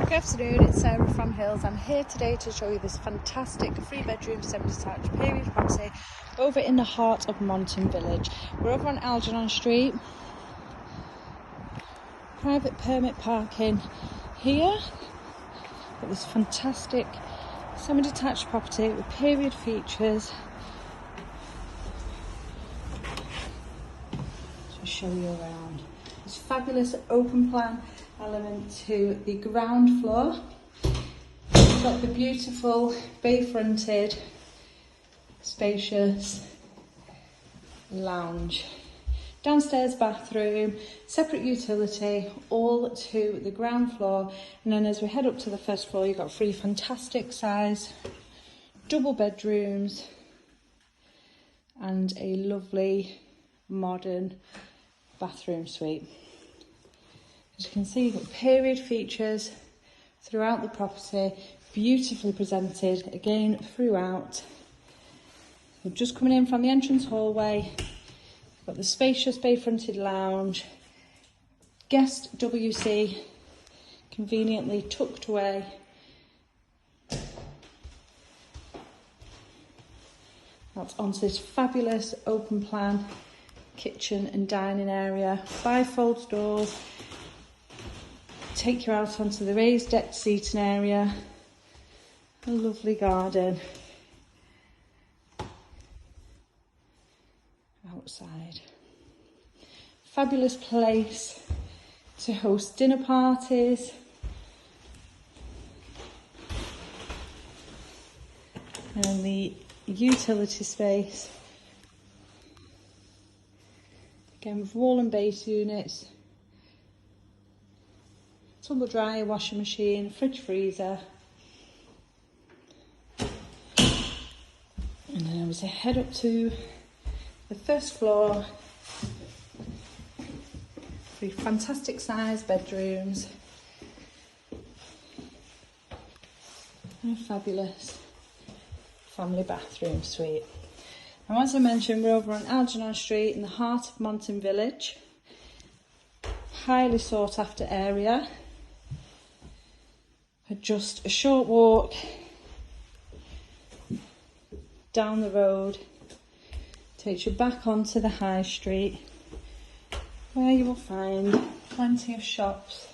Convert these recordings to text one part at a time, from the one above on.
Good afternoon, it's Sarah from Hills. I'm here today to show you this fantastic 3-bedroom semi-detached period property over in the heart of Monton Village. We're over on Algernon Street. Private permit parking here. Got this fantastic semi-detached property with period features. Just show you around. This fabulous open plan element to the ground floor. We've got the beautiful bay fronted spacious lounge, downstairs bathroom, separate utility, all to the ground floor. And then as we head up to the first floor, you've got 3 fantastic size double bedrooms and a lovely modern bathroom suite. As you can see, you've got period features throughout the property, beautifully presented again throughout. So just coming in from the entrance hallway, you've got the spacious bay fronted lounge, guest WC conveniently tucked away. Out onto this fabulous open plan kitchen and dining area, bifold doors. Take you out onto the raised deck seating area, a lovely garden outside. Fabulous place to host dinner parties. And the utility space, again with wall and base units. Tumble dryer, washing machine, fridge, freezer. And then as I head up to the first floor, 3 fantastic size bedrooms and a fabulous family bathroom suite. Now, as I mentioned, we're over on Algernon Street in the heart of Monton Village. Highly sought after area. Just a short walk down the road takes you back onto the high street, where you will find plenty of shops,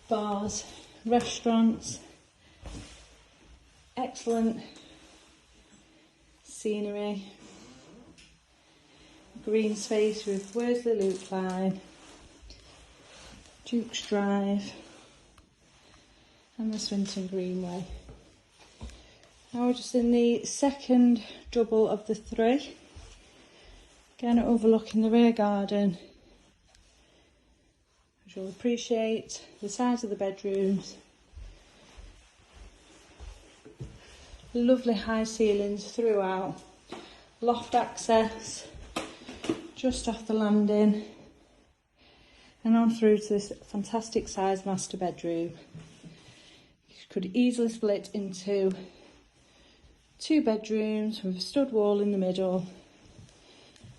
bars, restaurants, excellent scenery, green space with Worsley Loop Line, Duke's Drive and the Swinton Greenway. Now we're just in the second double of the 3, again overlooking the rear garden. As you'll appreciate, the size of the bedrooms, lovely high ceilings throughout, loft access just off the landing and on through to this fantastic size master bedroom. Could easily split into 2 bedrooms with a stud wall in the middle,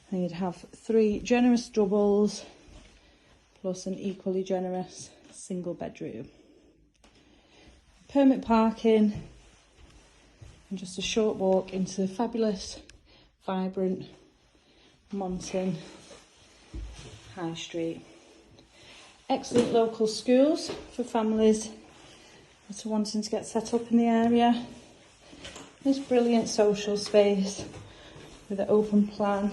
and you'd have 3 generous doubles plus an equally generous single bedroom. Permit parking and just a short walk into the fabulous, vibrant Monton High Street. Excellent local schools for families to wanting to get set up in the area. This brilliant social space with an open plan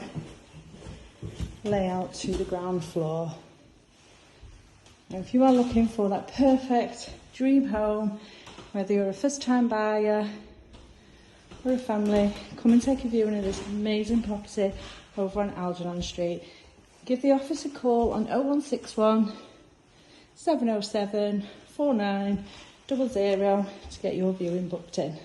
layout to the ground floor. Now, if you are looking for that perfect dream home, whether you're a first-time buyer or a family, come and take a viewing of this amazing property over on Algernon Street. Give the office a call on 0161 707 4900 to get your viewing booked in.